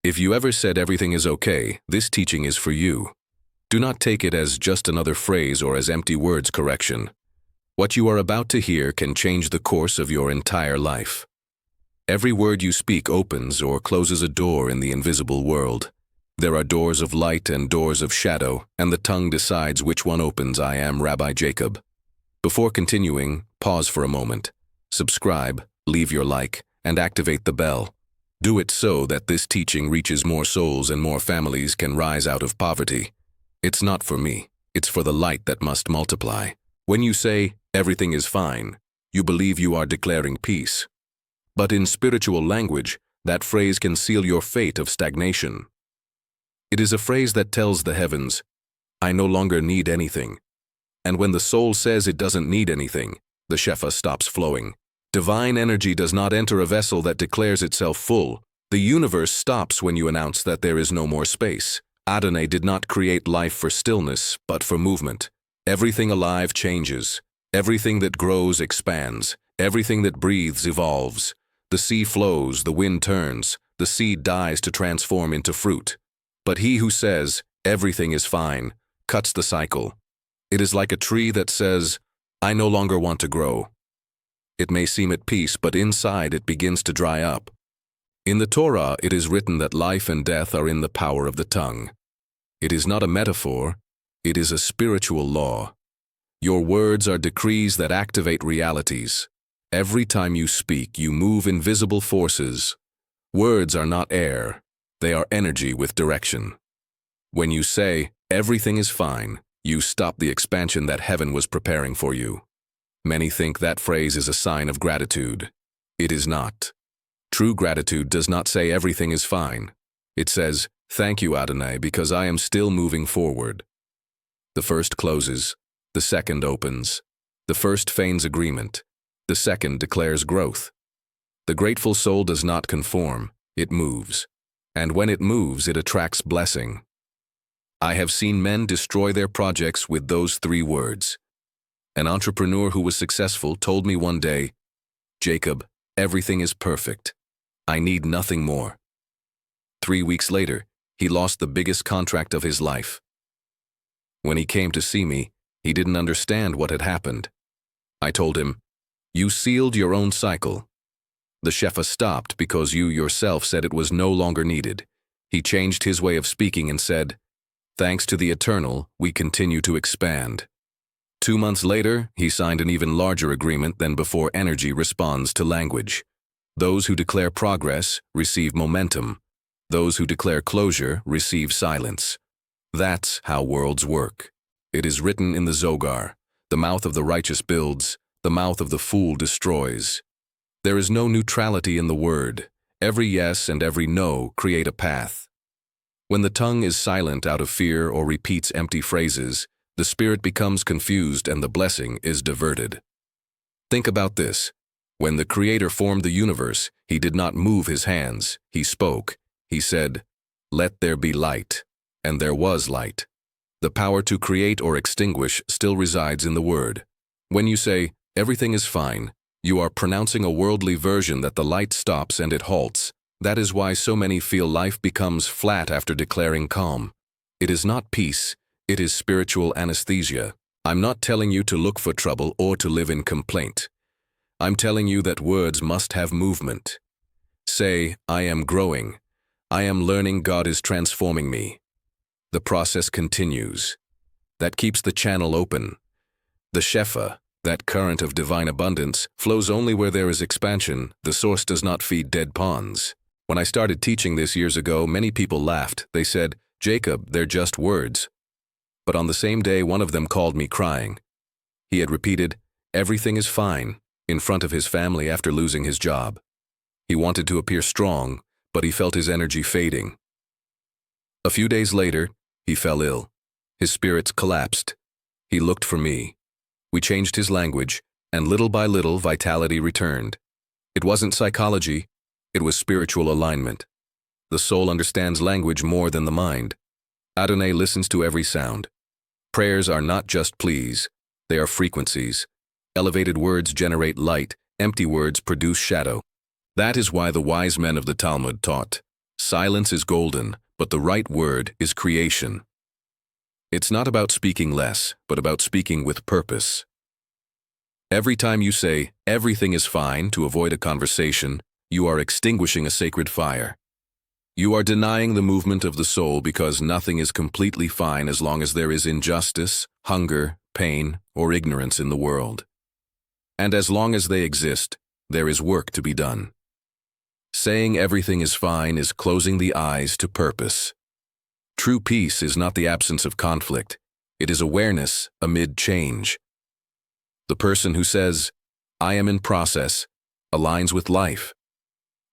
If you ever said everything is okay, this teaching is for you. Do not take it as just another phrase or as empty words correction. What you are about to hear can change the course of your entire life. Every word you speak opens or closes a door in the invisible world. There are doors of light and doors of shadow, and the tongue decides which one opens. I am Rabbi Jacob. Before continuing, pause for a moment. Subscribe, leave your like, and activate the bell. Do it so that this teaching reaches more souls and more families can rise out of poverty. It's not for me, it's for the light that must multiply. When you say, everything is fine, you believe you are declaring peace. But in spiritual language, that phrase can seal your fate of stagnation. It is a phrase that tells the heavens, I no longer need anything. And when the soul says it doesn't need anything, the Shefa stops flowing. Divine energy does not enter a vessel that declares itself full. The universe stops when you announce that there is no more space. Adonai did not create life for stillness, but for movement. Everything alive changes. Everything that grows expands. Everything that breathes evolves. The sea flows, the wind turns, the seed dies to transform into fruit. But he who says, everything is fine, cuts the cycle. It is like a tree that says, I no longer want to grow. It may seem at peace, but inside it begins to dry up. In the Torah, it is written that life and death are in the power of the tongue. It is not a metaphor, it is a spiritual law. Your words are decrees that activate realities. Every time you speak, you move invisible forces. Words are not air, they are energy with direction. When you say, everything is fine, you stop the expansion that heaven was preparing for you. Many think that phrase is a sign of gratitude. It is not. True gratitude does not say everything is fine. It says, thank you, Adonai, because I am still moving forward. The first closes, the second opens. The first feigns agreement, the second declares growth. The grateful soul does not conform, it moves. And when it moves, it attracts blessing. I have seen men destroy their projects with those 3 words. An entrepreneur who was successful told me one day, Jacob, everything is perfect. I need nothing more. 3 weeks later, he lost the biggest contract of his life. When he came to see me, he didn't understand what had happened. I told him, you sealed your own cycle. The Shefa stopped because you yourself said it was no longer needed. He changed his way of speaking and said, thanks to the Eternal, we continue to expand. 2 months later, he signed an even larger agreement than before. Energy responds to language. Those who declare progress receive momentum. Those who declare closure receive silence. That's how worlds work. It is written in the Zogar, the mouth of the righteous builds, the mouth of the fool destroys. There is no neutrality in the word. Every yes and every no create a path. When the tongue is silent out of fear or repeats empty phrases, the spirit becomes confused and the blessing is diverted. Think about this. When the Creator formed the universe, he did not move his hands, he spoke. He said, let there be light. And there was light. The power to create or extinguish still resides in the word. When you say, everything is fine, you are pronouncing a worldly version that the light stops and it halts. That is why so many feel life becomes flat after declaring calm. It is not peace. It is spiritual anesthesia. I'm not telling you to look for trouble or to live in complaint. I'm telling you that words must have movement. Say, I am growing. I am learning. God is transforming me. The process continues. That keeps the channel open. The Shefa, that current of divine abundance, flows only where there is expansion. The source does not feed dead ponds. When I started teaching this years ago, many people laughed. They said, Jacob, they're just words. But on the same day, one of them called me crying. He had repeated, everything is fine, in front of his family after losing his job. He wanted to appear strong, but he felt his energy fading. A few days later, he fell ill. His spirits collapsed. He looked for me. We changed his language, and little by little, vitality returned. It wasn't psychology, it was spiritual alignment. The soul understands language more than the mind. Adonai listens to every sound. Prayers are not just pleas, they are frequencies. Elevated words generate light, empty words produce shadow. That is why the wise men of the Talmud taught, Silence is golden, but the right word is creation. It's not about speaking less, but about speaking with purpose. Every time you say, everything is fine, to avoid a conversation, you are extinguishing a sacred fire. You are denying the movement of the soul because nothing is completely fine as long as there is injustice, hunger, pain, or ignorance in the world. And as long as they exist, there is work to be done. Saying everything is fine is closing the eyes to purpose. True peace is not the absence of conflict. It is awareness amid change. The person who says, I am in process, aligns with life.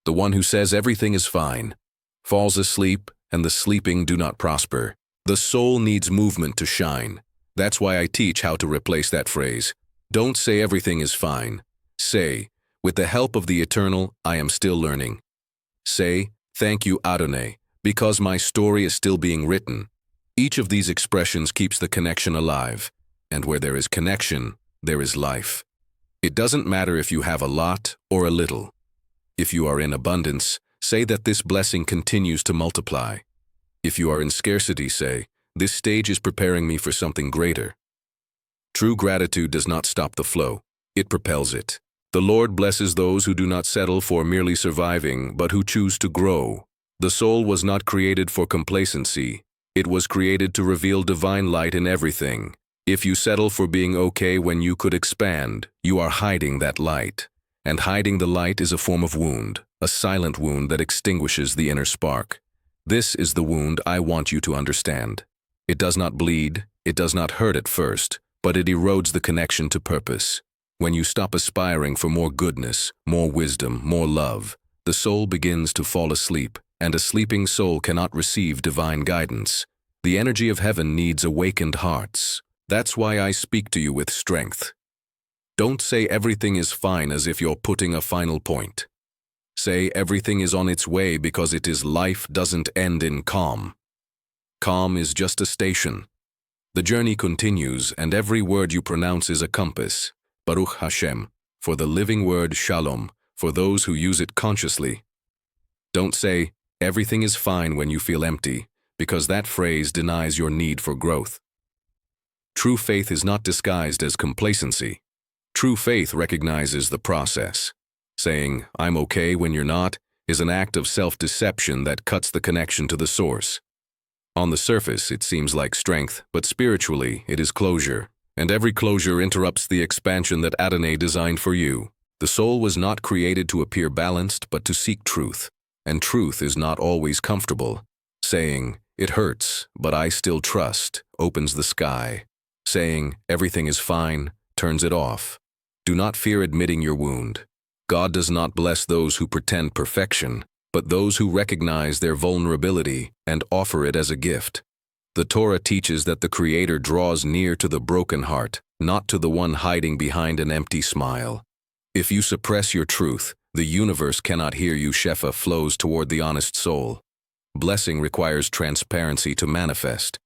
The one who says everything is fine, falls asleep, and the sleeping do not prosper. The soul needs movement to shine. That's why I teach how to replace that phrase. Don't say everything is fine. Say, with the help of the eternal, I am still learning. Say, thank you, Adonai, because my story is still being written. Each of these expressions keeps the connection alive, and where there is connection, there is life. It doesn't matter if you have a lot or a little. If you are in abundance, say that this blessing continues to multiply. If you are in scarcity, say, this stage is preparing me for something greater. True gratitude does not stop the flow, it propels it. The Lord blesses those who do not settle for merely surviving, but who choose to grow. The soul was not created for complacency. It was created to reveal divine light in everything. If you settle for being okay when you could expand, you are hiding that light. And hiding the light is a form of wound, a silent wound that extinguishes the inner spark. This is the wound I want you to understand. It does not bleed, it does not hurt at first, but it erodes the connection to purpose. When you stop aspiring for more goodness, more wisdom, more love, the soul begins to fall asleep, and a sleeping soul cannot receive divine guidance. The energy of heaven needs awakened hearts. That's why I speak to you with strength. Don't say everything is fine as if you're putting a final point. Say everything is on its way because it is life doesn't end in calm. Calm is just a station. The journey continues, and every word you pronounce is a compass. Baruch Hashem, for the living word Shalom, for those who use it consciously. Don't say, everything is fine when you feel empty, because that phrase denies your need for growth. True faith is not disguised as complacency. True faith recognizes the process. Saying, I'm okay when you're not, is an act of self-deception that cuts the connection to the source. On the surface, it seems like strength, but spiritually, it is closure. And every closure interrupts the expansion that Adonai designed for you. The soul was not created to appear balanced, but to seek truth. And truth is not always comfortable. Saying, it hurts, but I still trust, opens the sky. Saying, everything is fine, turns it off. Do not fear admitting your wound. God does not bless those who pretend perfection, but those who recognize their vulnerability and offer it as a gift. The Torah teaches that the Creator draws near to the broken heart, not to the one hiding behind an empty smile. If you suppress your truth, the universe cannot hear you. Shefa flows toward the honest soul. Blessing requires transparency to manifest.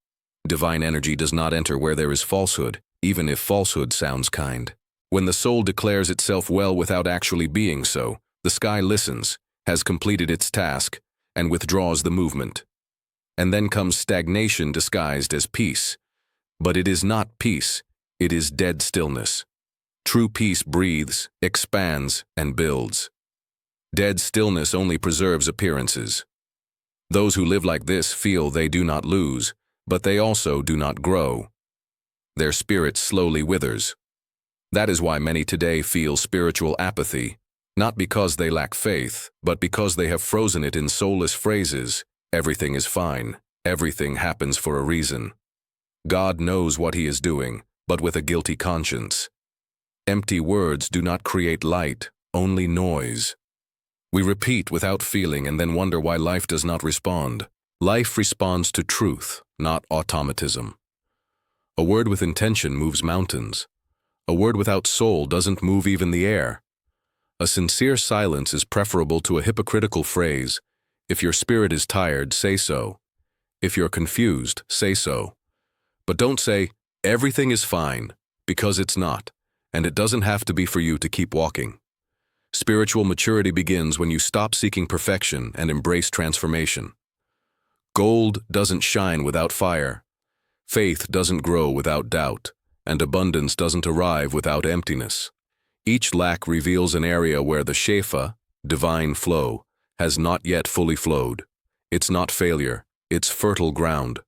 Divine energy does not enter where there is falsehood, even if falsehood sounds kind. When the soul declares itself well without actually being so, the sky listens, has completed its task, and withdraws the movement. And then comes stagnation disguised as peace. But it is not peace, it is dead stillness. True peace breathes, expands, and builds. Dead stillness only preserves appearances. Those who live like this feel they do not lose, but they also do not grow. Their spirit slowly withers. That is why many today feel spiritual apathy, not because they lack faith, but because they have frozen it in soulless phrases. Everything is fine. Everything happens for a reason. God knows what He is doing, but with a guilty conscience. Empty words do not create light, only noise. We repeat without feeling and then wonder why life does not respond. Life responds to truth, not automatism. A word with intention moves mountains. A word without soul doesn't move even the air. A sincere silence is preferable to a hypocritical phrase. If your spirit is tired, say so. If you're confused, say so. But don't say, everything is fine, because it's not, and it doesn't have to be for you to keep walking. Spiritual maturity begins when you stop seeking perfection and embrace transformation. Gold doesn't shine without fire. Faith doesn't grow without doubt, and abundance doesn't arrive without emptiness. Each lack reveals an area where the shefa, divine flow, has not yet fully flowed. It's not failure, it's fertile ground.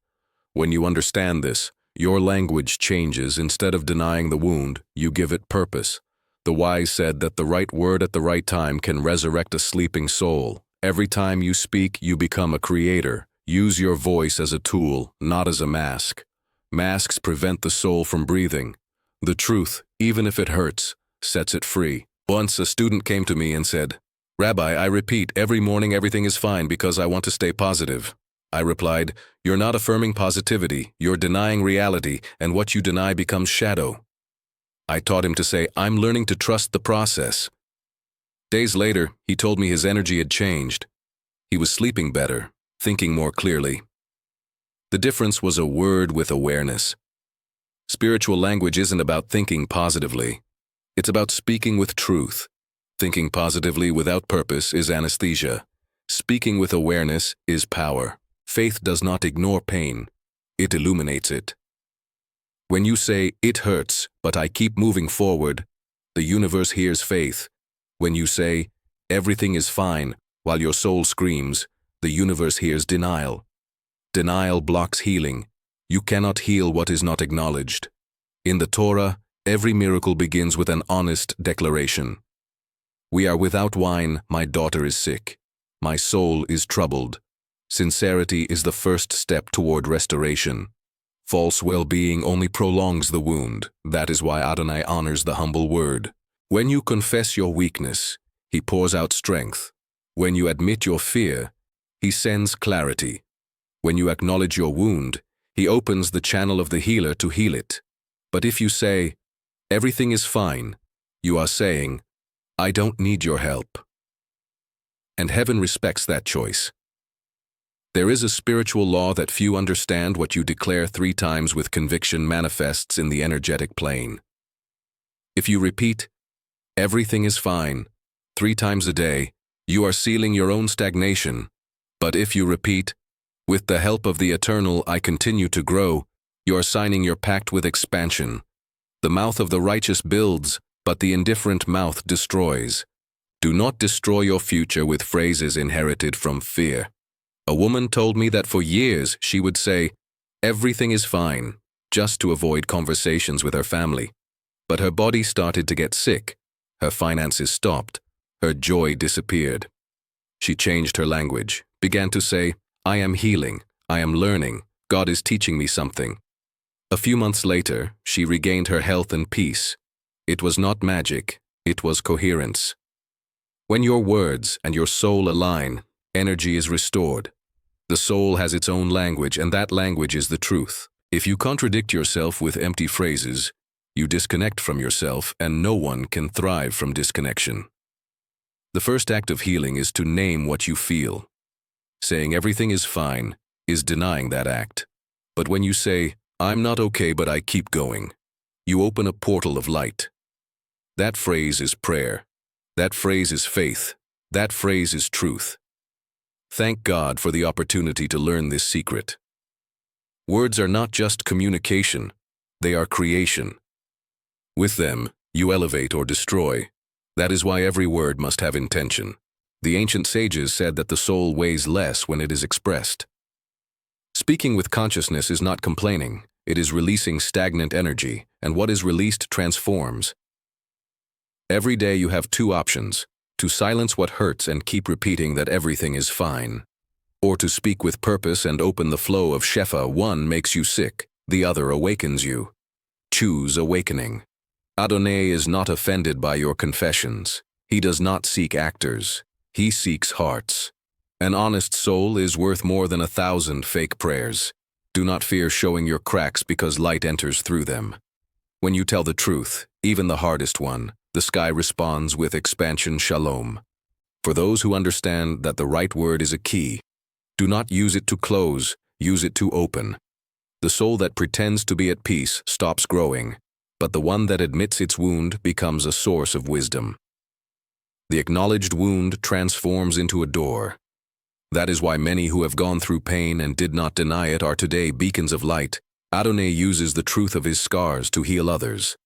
When you understand this, your language changes. Instead of denying the wound, you give it purpose. The wise said that the right word at the right time can resurrect a sleeping soul. Every time you speak, you become a creator. Use your voice as a tool, not as a mask. Masks prevent the soul from breathing. The truth, even if it hurts, sets it free. Once a student came to me and said, "Rabbi, I repeat every morning everything is fine because I want to stay positive." I replied, "You're not affirming positivity, you're denying reality, and what you deny becomes shadow." I taught him to say, "I'm learning to trust the process." Days later, he told me his energy had changed. He was sleeping better, thinking more clearly. The difference was a word with awareness. Spiritual language isn't about thinking positively. It's about speaking with truth. Thinking positively without purpose is anesthesia. Speaking with awareness is power. Faith does not ignore pain. It illuminates it. When you say, "It hurts, but I keep moving forward," the universe hears faith. When you say, "Everything is fine," while your soul screams, the universe hears denial. Denial blocks healing. You cannot heal what is not acknowledged. In the Torah, every miracle begins with an honest declaration. "We are without wine, my daughter is sick. My soul is troubled." Sincerity is the first step toward restoration. False well-being only prolongs the wound. That is why Adonai honors the humble word. When you confess your weakness, he pours out strength. When you admit your fear, he sends clarity. When you acknowledge your wound, he opens the channel of the healer to heal it. But if you say, "Everything is fine," you are saying, "I don't need your help." And heaven respects that choice. There is a spiritual law that few understand. What you declare 3 times with conviction manifests in the energetic plane. If you repeat, "Everything is fine," 3 times a day, you are sealing your own stagnation. But if you repeat, "With the help of the eternal, I continue to grow," you are signing your pact with expansion. The mouth of the righteous builds, but the indifferent mouth destroys. Do not destroy your future with phrases inherited from fear. A woman told me that for years she would say, "Everything is fine," just to avoid conversations with her family. But her body started to get sick, her finances stopped, her joy disappeared. She changed her language, began to say, "I am healing, I am learning, God is teaching me something." A few months later, she regained her health and peace. It was not magic, it was coherence. When your words and your soul align, energy is restored. The soul has its own language, and that language is the truth. If you contradict yourself with empty phrases, you disconnect from yourself, and no one can thrive from disconnection. The first act of healing is to name what you feel. Saying everything is fine is denying that act. But when you say, "I'm not okay, but I keep going," you open a portal of light. That phrase is prayer. That phrase is faith. That phrase is truth. Thank God for the opportunity to learn this secret. Words are not just communication, they are creation. With them, you elevate or destroy. That is why every word must have intention. The ancient sages said that the soul weighs less when it is expressed. Speaking with consciousness is not complaining, it is releasing stagnant energy, and what is released transforms. Every day you have 2 options: to silence what hurts and keep repeating that everything is fine, or to speak with purpose and open the flow of Shefa. One makes you sick, the other awakens you. Choose awakening. Adonai is not offended by your confessions. He does not seek actors. He seeks hearts. An honest soul is worth more than 1,000 fake prayers. Do not fear showing your cracks because light enters through them. When you tell the truth, even the hardest one, the sky responds with expansion shalom. For those who understand that the right word is a key, do not use it to close, use it to open. The soul that pretends to be at peace stops growing, but the one that admits its wound becomes a source of wisdom. The acknowledged wound transforms into a door. That is why many who have gone through pain and did not deny it are today beacons of light. Adonai uses the truth of his scars to heal others.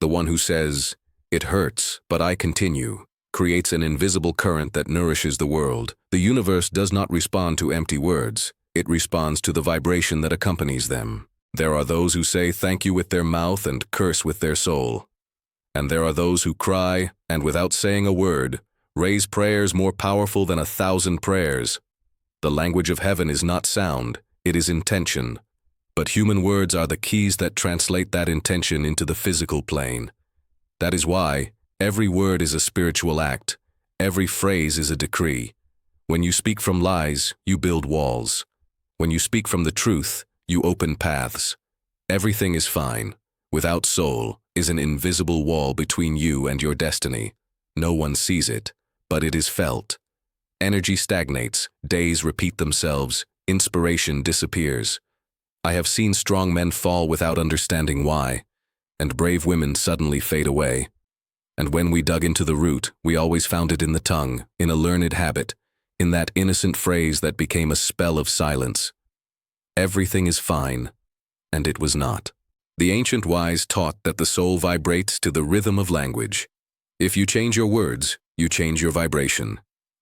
The one who says, "It hurts, but I continue," creates an invisible current that nourishes the world. The universe does not respond to empty words. It responds to the vibration that accompanies them. There are those who say thank you with their mouth and curse with their soul. And there are those who cry, and without saying a word, raise prayers more powerful than 1,000 prayers. The language of heaven is not sound, it is intention. But human words are the keys that translate that intention into the physical plane. That is why every word is a spiritual act. Every phrase is a decree. When you speak from lies, you build walls. When you speak from the truth, you open paths. Everything is fine. Without soul is an invisible wall between you and your destiny. No one sees it, but it is felt. Energy stagnates, days repeat themselves, inspiration disappears. I have seen strong men fall without understanding why, and brave women suddenly fade away. And when we dug into the root, we always found it in the tongue, in a learned habit, in that innocent phrase that became a spell of silence. Everything is fine, and it was not. The ancient wise taught that the soul vibrates to the rhythm of language. If you change your words, you change your vibration.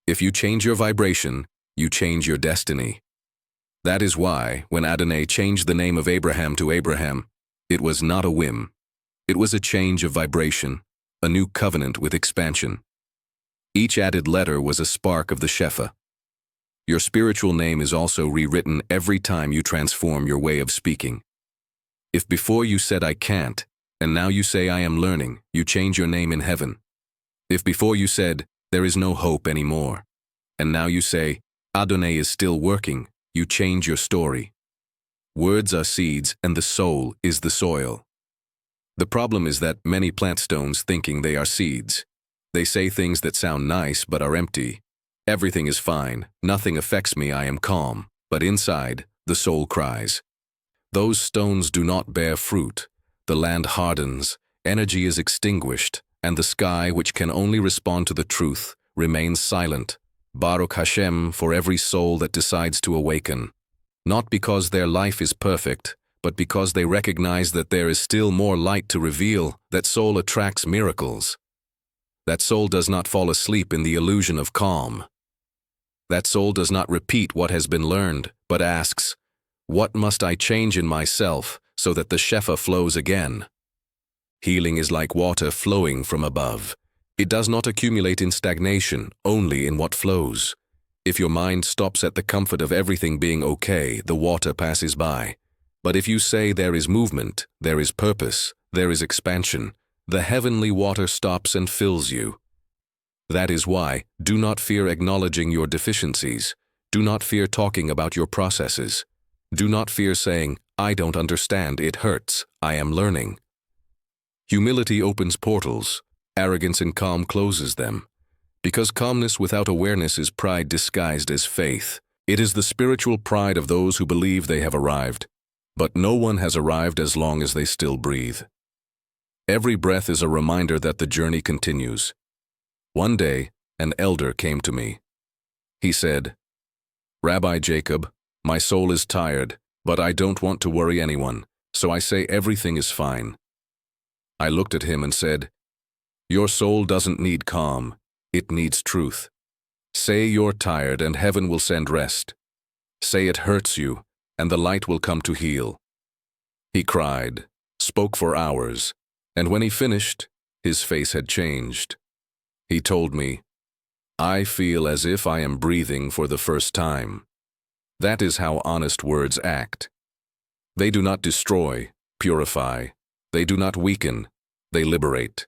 If you change your vibration, you change your destiny. That is why, when Adonai changed the name of Abraham to Abraham, it was not a whim. It was a change of vibration, a new covenant with expansion. Each added letter was a spark of the Shefa. Your spiritual name is also rewritten every time you transform your way of speaking. If before you said I can't, and now you say I am learning, you change your name in heaven. If before you said there is no hope anymore, and now you say Adonai is still working, you change your story. Words are seeds and the soul is the soil. The problem is that many plant stones thinking they are seeds. They say things that sound nice but are empty. Everything is fine, nothing affects me, I am calm. But inside, the soul cries. Those stones do not bear fruit. The land hardens, energy is extinguished, and the sky, which can only respond to the truth, remains silent. Baruch Hashem for every soul that decides to awaken. Not because their life is perfect, but because they recognize that there is still more light to reveal. That soul attracts miracles. That soul does not fall asleep in the illusion of calm. That soul does not repeat what has been learned, but asks, what must I change in myself so that the Shefa flows again? Healing is like water flowing from above. It does not accumulate in stagnation, only in what flows. If your mind stops at the comfort of everything being okay, the water passes by. But if you say there is movement, there is purpose, there is expansion, the heavenly water stops and fills you. That is why, do not fear acknowledging your deficiencies. Do not fear talking about your processes. Do not fear saying, I don't understand, it hurts, I am learning. Humility opens portals. Arrogance and calm closes them. Because calmness without awareness is pride disguised as faith. It is the spiritual pride of those who believe they have arrived. But no one has arrived as long as they still breathe. Every breath is a reminder that the journey continues. One day, an elder came to me. He said, Rabbi Jacob, my soul is tired, but I don't want to worry anyone, so I say everything is fine. I looked at him and said, your soul doesn't need calm, it needs truth. Say you're tired and heaven will send rest. Say it hurts you, and the light will come to heal. He cried, spoke for hours, and when he finished, his face had changed. He told me, I feel as if I am breathing for the first time. That is how honest words act. They do not destroy, purify. They do not weaken, they liberate.